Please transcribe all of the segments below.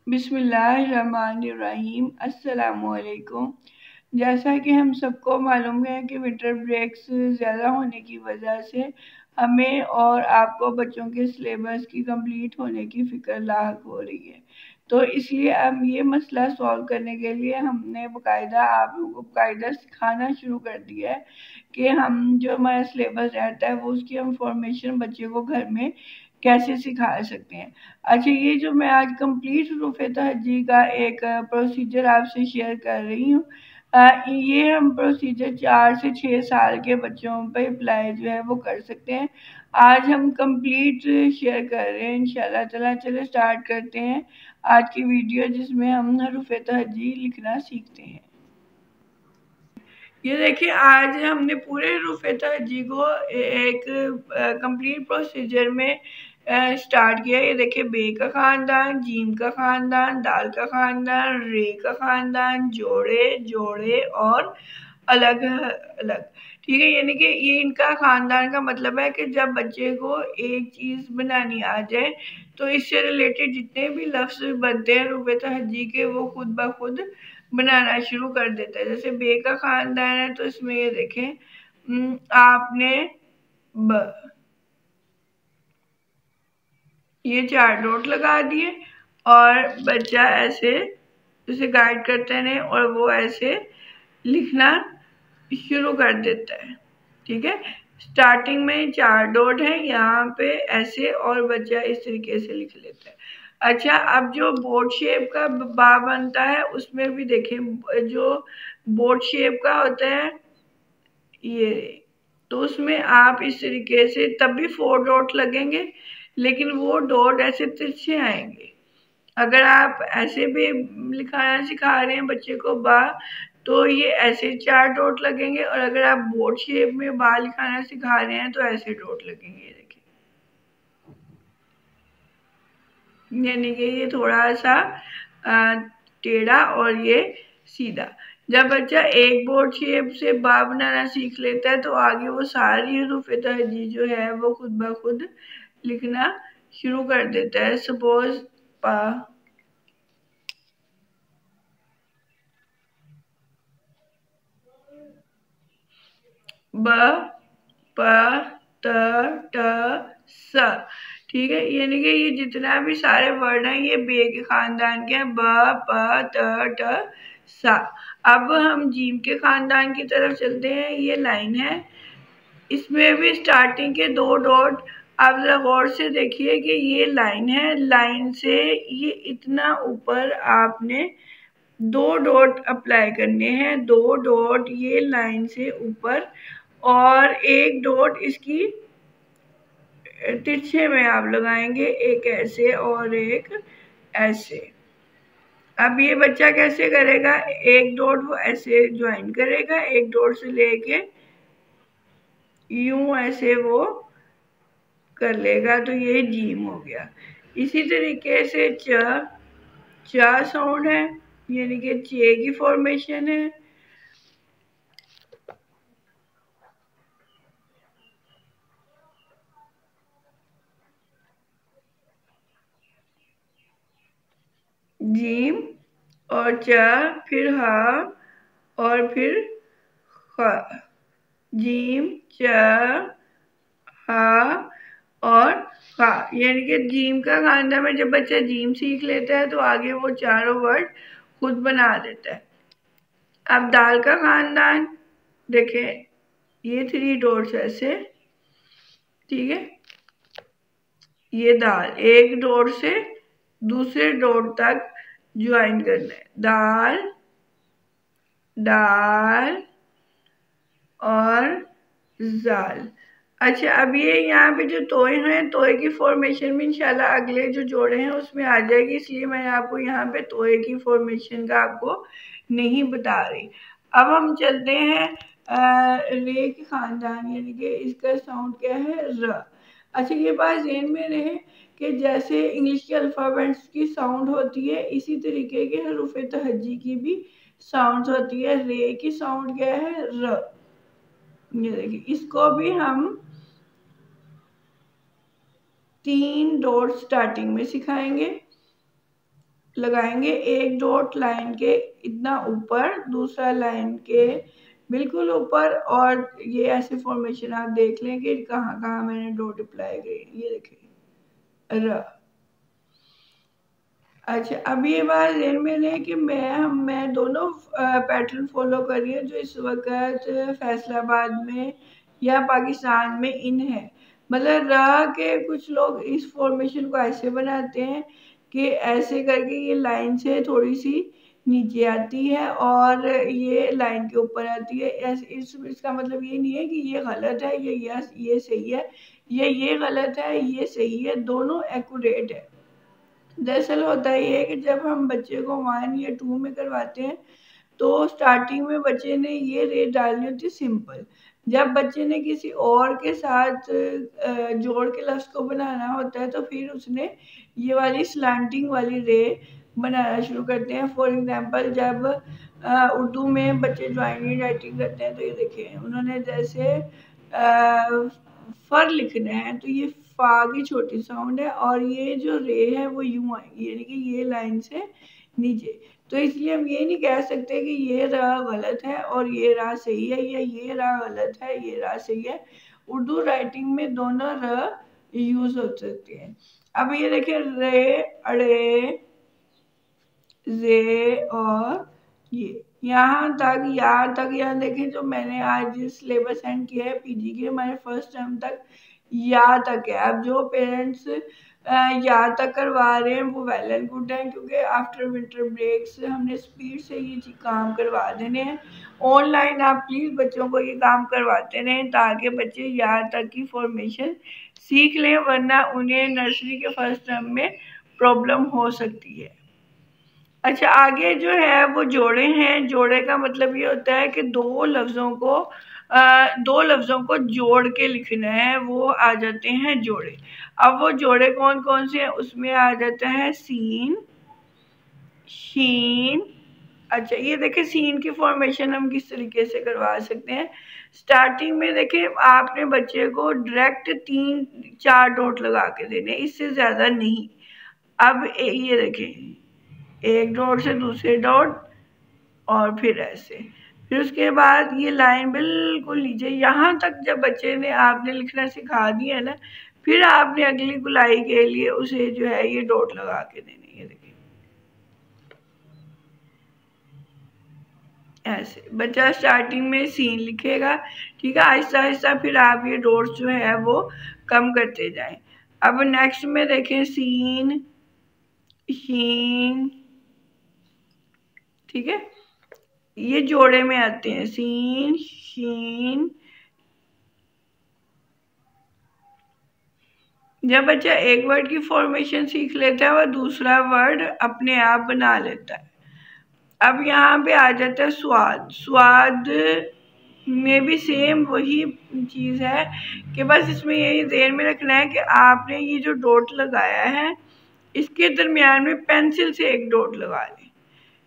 बिस्मिल्लाहिर्रहमानिर्रहीम। अस्सलामुअलैकुम। जैसा कि हम सबको मालूम है कि विंटर ब्रेक्स ज़्यादा होने की वजह से हमें और आपको बच्चों के सिलेबस की कंप्लीट होने की फ़िक्र लाहक हो रही है। तो इसलिए अब ये मसला सॉल्व करने के लिए हमने बाकायदा आप लोगों को बाकायदा सिखाना शुरू कर दिया है कि हम जो हमारा सिलेबस रहता है वो उसकी हम फॉर्मेशन बच्चे को घर में कैसे सिखा सकते हैं। अच्छा, ये जो मैं आज कंप्लीट रूफ़ तहज्जी का एक प्रोसीजर आपसे शेयर कर रही हूँ, ये हम प्रोसीजर 4 से 6 साल के बच्चों पे अप्लाई जो है वो कर सकते हैं। आज हम कंप्लीट शेयर कर रहे हैं इंशाल्लाह ताला। चलो स्टार्ट करते हैं आज की वीडियो, जिसमें हम हरूफ तहज्जी लिखना सीखते हैं। ये देखिए, आज हमने पूरे हरूफ तहज्जी को एक कंप्लीट प्रोसीजर में स्टार्ट किया। ये देखिए, बे का खानदान, जीम का खानदान, दाल का खानदान, रे का खानदान, जोड़े जोड़े और अलग अलग। ठीक है, यानी कि ये इनका खानदान का मतलब है कि जब बच्चे को एक चीज़ बनानी आ जाए तो इससे रिलेटेड जितने भी लफ्ज़ बनते हैं हरूफ तहज्जी के वो खुद ब खुद बनाना शुरू कर देता है। जैसे बे का खानदान है तो इसमें ये देखें, आपने ब, ये 4 डॉट लगा दिए और बच्चा ऐसे उसे गाइड करते रहे और वो ऐसे लिखना शुरू कर देता है। ठीक है, स्टार्टिंग में 4 डॉट है यहाँ पे ऐसे और बच्चा इस तरीके से लिख लेता है। अच्छा, अब जो बोर्ड शेप का बा बनता है उसमें भी देखें, जो बोर्ड शेप का होता है ये, तो उसमें आप इस तरीके से तब भी 4 डॉट लगेंगे, लेकिन वो डॉट ऐसे तिरछे आएंगे। अगर आप ऐसे भी लिखाना सिखा रहे हैं बच्चे को बा, तो ये ऐसे 4 डॉट लगेंगे, और अगर आप बोर्ड शेप में बा लिखाना सिखा रहे हैं तो ऐसे डॉट लगेंगे। देखिए, यानी कि ये थोड़ा सा टेढ़ा और ये सीधा। जब बच्चा एक बोर्ड शेप से बा बनाना सीख लेता है तो आगे वो सारी हरूफ तहज्जी जो है वो खुद ब खुद लिखना शुरू कर देता है। सपोज पा, ब, प, त, ट, स। ठीक है, यानी कि ये जितना भी सारे वर्ड हैं ये बे के खानदान के हैं, ब, प, त, ट, सा। अब हम जीम के खानदान की तरफ चलते हैं। ये लाइन है, इसमें भी स्टार्टिंग के 2 डॉट, आप जरा गौर से देखिए कि ये लाइन है, लाइन से ये इतना ऊपर आपने 2 डॉट अप्लाई करने हैं, 2 डॉट ये लाइन से ऊपर और 1 डॉट इसकी तिरछे में आप लगाएंगे, एक ऐसे और एक ऐसे। अब ये बच्चा कैसे करेगा, 1 डॉट वो ऐसे ज्वाइन करेगा, 1 डॉट से लेके यूं ऐसे वो कर लेगा, तो ये जीम हो गया। इसी तरीके से च साउंड है, यानी कि चे की फॉर्मेशन है। जीम और च, फिर हा और फिर ख, जीम च हा और खा। यानी कि जीम का खानदान में जब बच्चा जीम सीख लेता है तो आगे वो चारों वर्ड खुद बना देता है। अब दाल का खानदान देखें, ये 3 डॉट्स ऐसे, ठीक है, ये दाल, एक डॉट से दूसरे डॉट तक ज्वाइन करना है, दाल दाल और जाल। अच्छा, अब ये यहाँ पे जो तोय हैं, तोय की फॉर्मेशन में इंशाल्लाह अगले जो जोड़े हैं उसमें आ जाएगी, इसलिए मैं आपको यहाँ पे तोय की फॉर्मेशन का आपको नहीं बता रही। अब हम चलते हैं रे के खानदान, यानी कि इसका साउंड क्या है, र। अच्छा, ये बात ज़हन में रहे कि जैसे इंग्लिश के अल्फ़ाबेट्स की साउंड होती है, इसी तरीके के हरूफ तहज्जी की भी साउंड होती है। रे की साउंड क्या है, र। ये देखिए, इसको भी हम 3 डॉट स्टार्टिंग में सिखाएंगे। लगाएंगे, एक डॉट लाइन के इतना ऊपर, दूसरा लाइन के बिल्कुल ऊपर, और ये ऐसे फॉर्मेशन आप देख लें कि कहाँ कहाँ मैंने डॉट अप्लाई करी। ये देखिए अच्छा, अब ये बात ध्यान में रहे कि मैं दोनों पैटर्न फॉलो कर रही हूँ जो इस वक्त फैसलाबाद में या पाकिस्तान में इन है। मतलब रहा के कुछ लोग इस फॉर्मेशन को ऐसे बनाते हैं कि ऐसे करके ये लाइन से थोड़ी सी नीचे आती है और ये लाइन के ऊपर आती है। इसका मतलब ये नहीं है कि ये गलत है ये सही है, ये गलत है ये सही है, दोनों एक्यूरेट है। दरअसल होता ही है कि जब हम बच्चे को 1 या 2 में करवाते हैं तो स्टार्टिंग में बच्चे ने ये रेट डालनी होती सिंपल। जब बच्चे ने किसी और के साथ जोड़ के लफ्ज़ को बनाना होता है तो फिर उसने ये वाली स्लांटिंग वाली रे बनाना शुरू करते हैं। फॉर एग्जांपल जब उर्दू में बच्चे ड्राइंग राइटिंग करते हैं तो ये देखिए उन्होंने जैसे फर लिखना है तो ये फा की छोटी साउंड है और ये जो रे है वो यूं आएगी, यानी कि ये लाइन से नीचे। तो इसलिए हम ये नहीं कह सकते कि ये रा गलत है और ये रा सही है, या ये रा गलत है ये रा सही है। उर्दू राइटिंग में दोनों र यूज हो सकते हैं। अब ये देखिए रे, अड़े, जे और ये यहाँ तक, यहाँ तक, यहाँ देखें जो मैंने आज सिलेबस सेंड किया है पीजी के, हमारे फर्स्ट टर्म तक यहाँ तक है। अब जो पेरेंट्स यहाँ तक करवा रहे हैं वो वेल एंड गुड है, क्योंकि आफ्टर विंटर ब्रेक्स हमने स्पीड से ये काम करवा देने हैं। ऑनलाइन आप प्लीज़ बच्चों को ये काम करवाते रहें ताकि बच्चे यहाँ तक की फॉर्मेशन सीख लें, वरना उन्हें नर्सरी के फर्स्ट टर्म में प्रॉब्लम हो सकती है। अच्छा, आगे जो है वो जोड़े हैं। जोड़े का मतलब ये होता है कि दो लफ्ज़ों को जोड़ के लिखना है, वो आ जाते हैं जोड़े। अब वो जोड़े कौन कौन से हैं, उसमें आ जाता है सीन, शीन। अच्छा, ये देखें सीन की फॉर्मेशन हम किस तरीके से करवा सकते हैं। स्टार्टिंग में देखें आपने बच्चे को डायरेक्ट 3-4 डॉट लगा के देने, इससे ज़्यादा नहीं। अब ये देखें एक डॉट से दूसरे डॉट और फिर ऐसे, फिर उसके बाद ये लाइन बिल्कुल नीचे। यहाँ तक जब बच्चे ने आपने लिखना सिखा दिया है ना, फिर आपने अगली गुलाई के लिए उसे जो है ये डॉट लगा के देने। ये देखिए ऐसे बच्चा स्टार्टिंग में सीन लिखेगा, ठीक है। आहिस्ता आहिस्ता फिर आप ये डॉट्स जो है वो कम करते जाएं। अब नेक्स्ट में देखें सीन, शीन, ठीक है, ये जोड़े में आते हैं सीन, शीन। जब बच्चा एक वर्ड की फॉर्मेशन सीख लेता है वह दूसरा वर्ड अपने आप बना लेता है। अब यहाँ पे आ जाता है स्वाद। स्वाद में भी सेम वही चीज़ है कि बस इसमें यही ध्यान में रखना है कि आपने ये जो डॉट लगाया है इसके दरमियान में पेंसिल से एक डॉट लगा लें।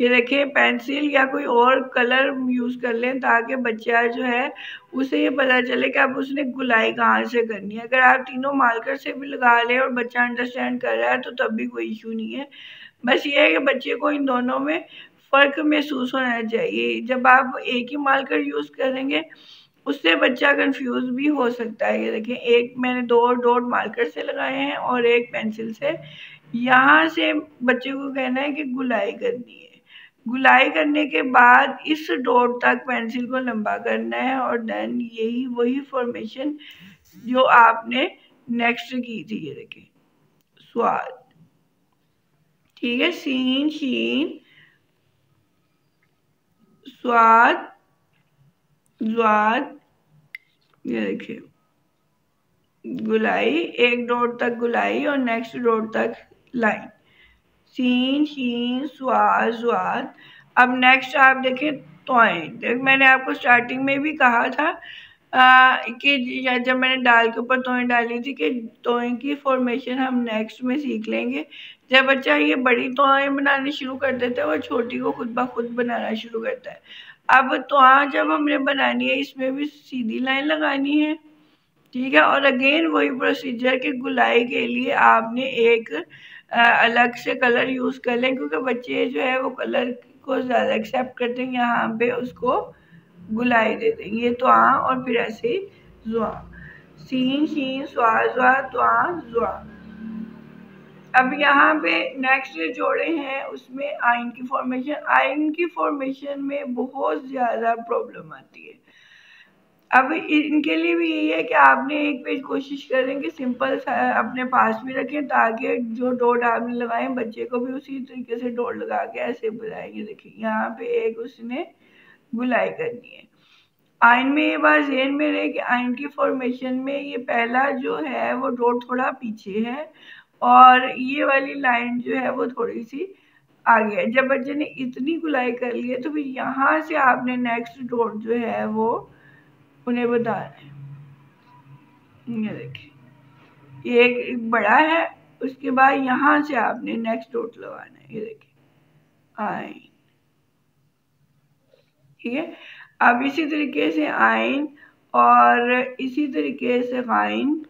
ये देखिए पेंसिल या कोई और कलर यूज़ कर लें ताकि बच्चा जो है उसे ये पता चले कि अब उसने गुलाई कहाँ से करनी है। अगर आप तीनों मार्कर से भी लगा लें और बच्चा अंडरस्टैंड कर रहा है तो तब भी कोई इशू नहीं है। बस ये है कि बच्चे को इन दोनों में फ़र्क महसूस होना चाहिए। जब आप एक ही मार्कर यूज़ करेंगे उससे बच्चा कंफ्यूज भी हो सकता है। ये देखिए एक मैंने 2 डॉट मार्कर से लगाए हैं और एक पेंसिल से। यहाँ से बच्चे को कहना है कि गुलाई करनी है। गुलाई करने के बाद इस डॉट तक पेंसिल को लंबा करना है और देन यही वही फॉर्मेशन जो आपने नेक्स्ट की थी। ये देखिए स्वाद, ठीक है, सीन, शीन, स्वाद, ज्वाद। ये देखिए गुलाई, एक डॉट तक गुलाई और नेक्स्ट डॉट तक लाइन, सीन, शीन, स्वाद, ज्वाद। अब नेक्स्ट आप देखें तोय। मैंने आपको स्टार्टिंग में भी कहा था कि जब मैंने डाल के ऊपर तोय डाली थी कि तोय की फॉर्मेशन हम नेक्स्ट में सीख लेंगे। जब बच्चा ये बड़ी तोय बनानी शुरू कर देता है वो छोटी को खुद ब खुद बनाना शुरू करता है। अब तोय जब हमने बनानी है इसमें भी सीधी लाइन लगानी है, ठीक है। और अगेन वही प्रोसीजर कि गुलाई के लिए आपने एक अलग से कलर यूज कर लें, क्योंकि बच्चे जो है वो कलर को ज्यादा एक्सेप्ट करते हैं। यहाँ पे उसको गुलाई दे दें, ये तो आ और फिर ऐसे ही जुआ, सीन शीन स्वा जुआ त्वा जुआ। अब यहाँ पे नेक्स्ट जोड़े हैं उसमें आइन की फॉर्मेशन। आइन की फॉर्मेशन में बहुत ज्यादा प्रॉब्लम आती है। अब इनके लिए भी यही है कि आपने एक पेज कोशिश करें कि सिंपल अपने पास में रखें, ताकि जो डॉट आपने लगाए बच्चे को भी उसी तरीके से डॉट लगा के ऐसे बुलाएंगे। देखिए यहाँ पे एक उसने गुलाई करनी है। आइन में ये बात ज़हन में रहे कि आइन की फॉर्मेशन में ये पहला जो है वो डॉट थोड़ा पीछे है और ये वाली लाइन जो है वो थोड़ी सी आगे है। जब बच्चे ने इतनी गुलाई कर ली है तो फिर यहाँ से आपने नेक्स्ट डॉट जो है वो उन्हें बताना है। ये देखिए ये एक बड़ा है, उसके बाद यहाँ से आपने नेक्स्ट डॉट लगाना है। ये देखिए आइन, ठीक है। अब इसी तरीके से आइन और इसी तरीके से गाइन,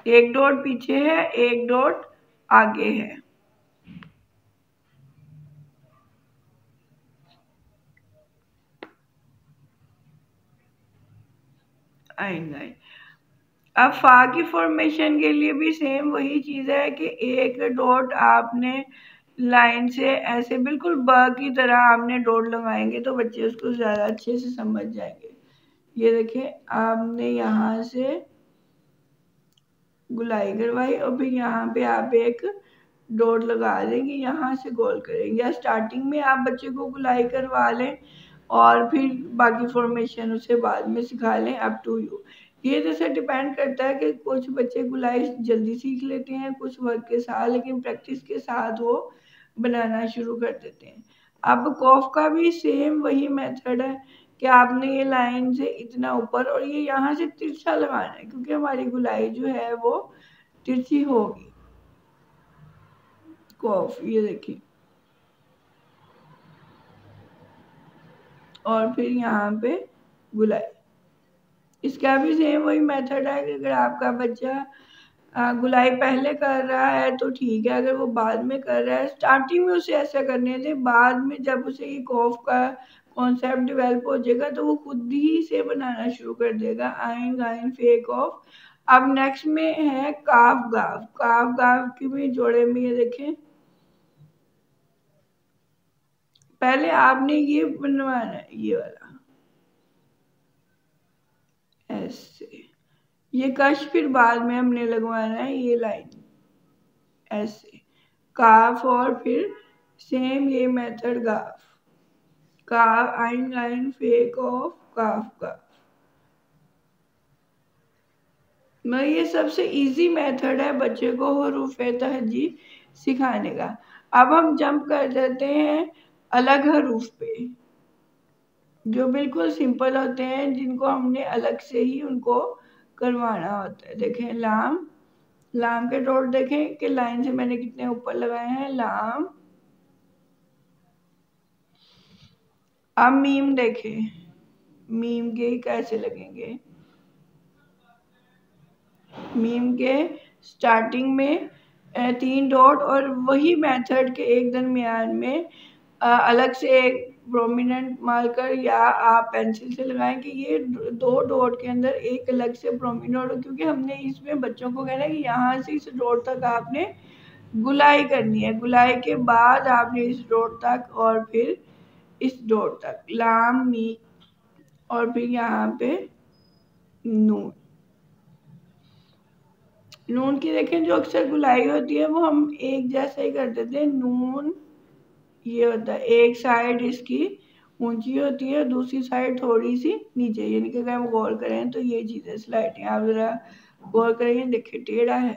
एक डॉट पीछे है एक डॉट आगे है। आइन गाइन। अब फा की फॉर्मेशन के लिए भी सेम वही चीज है कि एक डॉट आपने लाइन से ऐसे बिल्कुल ब की तरह आपने डॉट लगाएंगे तो बच्चे उसको ज्यादा अच्छे से समझ जाएंगे। ये देखिए आपने यहाँ से गुलाई करवाई और फिर यहाँ पे आप एक डॉट लगा देंगे, यहाँ से गोल करेंगे। या स्टार्टिंग में आप बच्चे को गुलाई करवा लें और फिर बाकी फॉर्मेशन उसे बाद में सिखा लें, अप टू यू। ये जैसे डिपेंड करता है कि कुछ बच्चे गुलाई जल्दी सीख लेते हैं कुछ वर्क के साथ, लेकिन प्रैक्टिस के साथ वो बनाना शुरू कर देते हैं। अब कॉफ का भी सेम वही मेथड है कि आपने ये लाइन से इतना ऊपर और ये यहाँ से तिरछा लगाना है, क्योंकि हमारी गुलाई जो है वो तिरछी होगी। कॉफ, ये देखिए, और फिर यहाँ पे गुलाई। इसका भी सेम वही मेथड है कि अगर आपका बच्चा गुलाई पहले कर रहा है तो ठीक है, अगर वो बाद में कर रहा है स्टार्टिंग में उसे ऐसा करने दें, बाद में जब उसे ये कॉफ का कॉन्सेप्ट डेवलप हो जाएगा तो वो खुद ही से बनाना शुरू कर देगा। आइन गाइन फे कॉफ। अब नेक्स्ट में है काफ गाफ। काफ गाफ की भी जोड़े में ये देखें, पहले आपने ये बनवाना है, ये वाला ऐसे, ये कश फिर बाद में हमने लगवाना है ये लाइन ऐसे, काफ और फिर सेम ये मेथड गाफ, काफ आइन लाइन फेक ऑफ काफ का। मैं ये सबसे इजी मेथड है बच्चे को हुरूफ तहजी सिखाने का। अब हम जंप कर देते हैं अलग हरूफ पे जो बिल्कुल सिंपल होते हैं, जिनको हमने अलग से ही उनको करवाना होता है। देखें लाम, लाम के डॉट देखें कि लाइन से मैंने कितने ऊपर लगाए हैं, लाम। अब मीम देखें, मीम के कैसे लगेंगे। मीम के स्टार्टिंग में 3 डॉट और वही मेथड के एक दरमियान में अलग से एक प्रोमिनेंट मार्कर या आप पेंसिल से लगाएं कि ये 2 डॉट के अंदर एक अलग से प्रोमिनेंट हो, क्योंकि हमने इसमें बच्चों को कहना है कि यहाँ से इस डॉट तक आपने गुलाई करनी है, गुलाई के बाद आपने इस डॉट तक और फिर इस डॉट तक लाम मी और फिर यहाँ पे नून। नून की देखें जो अक्सर गुलाई होती है वो हम एक जैसा ही कर देते हैं। नून ये होता है, एक साइड इसकी ऊंची होती है दूसरी साइड थोड़ी सी नीचे, यानी कि अगर हम गौर करें तो ये चीजें स्लाइडें आप जरा गौर करेंगे, देखिए टेढ़ा है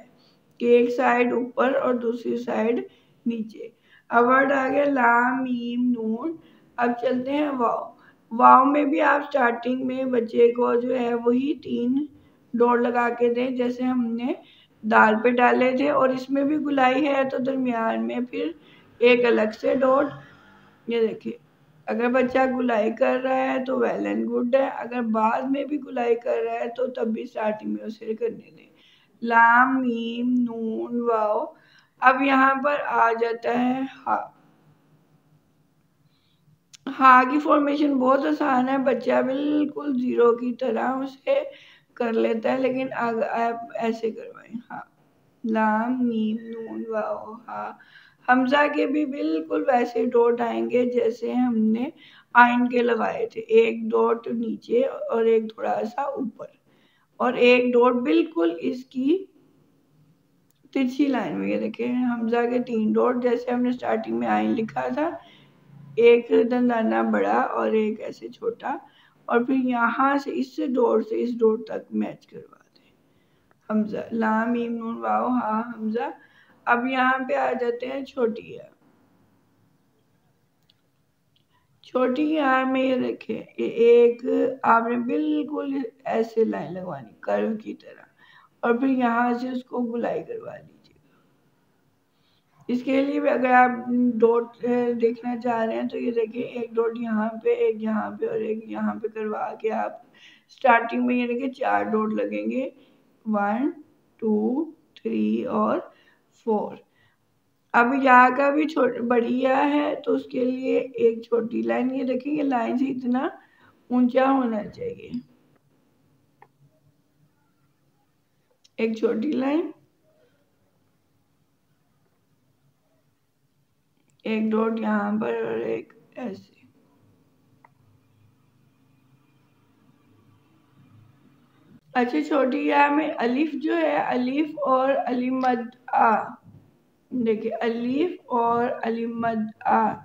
कि एक साइड ऊपर और दूसरी साइड नीचे। अब वर्ड आ गया लाम मीम नून। अब चलते हैं वाव। वाव में भी आप स्टार्टिंग में बच्चे को जो है वही 3 डॉट लगा के दें जैसे हमने दाल पे डाले थे, और इसमें भी गुलाई है तो दरमियान में फिर एक अलग से डॉट। ये देखिए अगर बच्चा गुलाई कर रहा है तो वेल एंड गुड है, अगर बाद में भी गुलाई कर रहा है तो तब भी स्टार्टिंग में उसे करने दें। लाम मीम नून वाओ। अब यहाँ पर आ जाता है हा। हा की फॉर्मेशन बहुत आसान है, बच्चा बिल्कुल जीरो की तरह उसे कर लेता है, लेकिन आप ऐसे करवाएं हा। लाम मीम नून वाओ हा। हमजा के भी बिल्कुल वैसे डॉट आएंगे जैसे हमने आइन के लगाए थे, एक डॉट नीचे और एक थोड़ा सा ऊपर, और एक डॉट बिल्कुल इसकी तिरछी लाइन में। ये देखिए हमजा के 3 डॉट जैसे हमने स्टार्टिंग में आइन लिखा था, एक दंदाना बड़ा और एक ऐसे छोटा, और फिर यहाँ से इस डॉट से इस डॉट तक मैच करवा दें। हमजा लाम मीम नून वाओ हा हमजा। अब यहाँ पे आ जाते हैं छोटी है। छोटी यहाँ में ये देखें, एक आपने बिल्कुल ऐसे लाइन लगवानी कर्व की तरह, और फिर यहाँ से उसको गुलाई करवा लीजिए। इसके लिए भी अगर आप डॉट देखना चाह रहे हैं तो ये देखिए, एक डॉट यहाँ पे, एक यहाँ पे और एक यहाँ पे करवा के आप स्टार्टिंग में ये देखिए 4 डॉट लगेंगे, 1 2 3 और 4। अब यहाँ का भी बढ़िया है तो उसके लिए एक छोटी लाइन, ये देखिए लाइन से इतना ऊंचा होना चाहिए, एक छोटी लाइन, एक डॉट यहाँ पर और एक ऐसे। अच्छा छोटी या में अलिफ जो है, अलिफ और अलिफ मद आ, देखिए अलिफ और अलिफ मद आ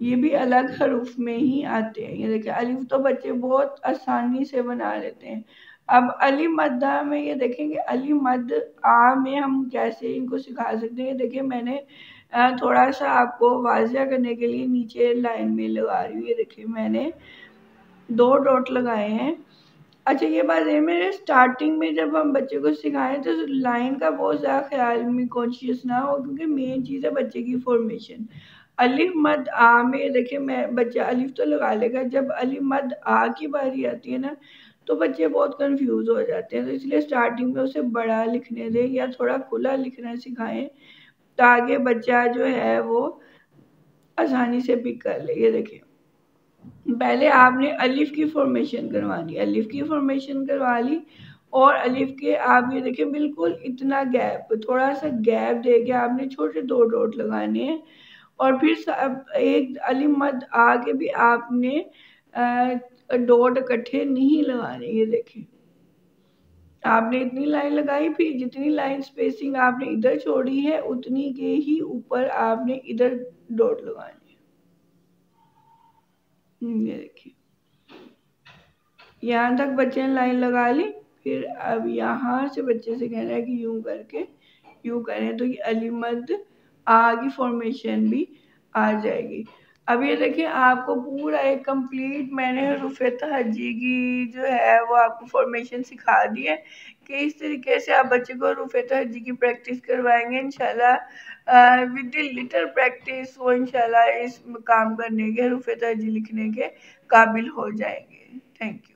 ये भी अलग हरूफ में ही आते हैं। ये देखिए अलिफ तो बच्चे बहुत आसानी से बना लेते हैं। अब अलिफ मद्दा में ये देखेंगे, अलिफ मद आ में हम कैसे इनको सिखा सकते हैं। देखिए मैंने थोड़ा सा आपको वाजिया करने के लिए नीचे लाइन में लगा रही हूँ। ये देखिए मैंने 2 डॉट लगाए हैं। अच्छा ये बात है, मेरे स्टार्टिंग में जब हम बच्चे को सिखाएं तो लाइन का बहुत ज़्यादा ख्याल में कॉन्शियस ना हो, क्योंकि मेन चीज़ है बच्चे की फॉर्मेशन। अलिफ मद आ में देखिए मैं बच्चा अलिफ तो लगा लेगा, जब अलिफ मद आ की बारी आती है ना तो बच्चे बहुत कंफ्यूज हो जाते हैं। तो इसलिए स्टार्टिंग में उसे बड़ा लिखने दें या थोड़ा खुला लिखना सिखाएं, ताकि बच्चा जो है वो आसानी से पिक कर ले। ये देखिए पहले आपने अलिफ की फॉर्मेशन करवानी, अलिफ की फॉर्मेशन करवा ली, और अलिफ के आप ये देखिए बिल्कुल इतना गैप, थोड़ा सा गैप दे के आपने छोटे 2 डॉट लगाने हैं, और फिर एक अलिफ मद आगे भी आपने डॉट इकट्ठे नहीं लगाने। ये देखें आपने इतनी लाइन लगाई, फिर जितनी लाइन स्पेसिंग आपने इधर छोड़ी है उतनी के ही ऊपर आपने इधर डॉट लगाने। ये देखिए यहाँ तक बच्चे ने लाइन लगा ली, फिर अब यहाँ से बच्चे से कहना है कि यूं करके यूं करें तो ये अली मद आ की फॉर्मेशन भी आ जाएगी। अब ये देखिए आपको पूरा एक कंप्लीट मैंने रुफ़े तहज्जी की जो है वो आपको फॉर्मेशन सिखा दी है कि इस तरीके से आप बच्चे को रुफ़े तहज्जी की प्रैक्टिस करवाएंगे इंशाल्लाह। विद लिटिल प्रैक्टिस वो इंशाल्लाह इस काम करने के रुफ़े तहज्जी लिखने के काबिल हो जाएंगे। Thank you.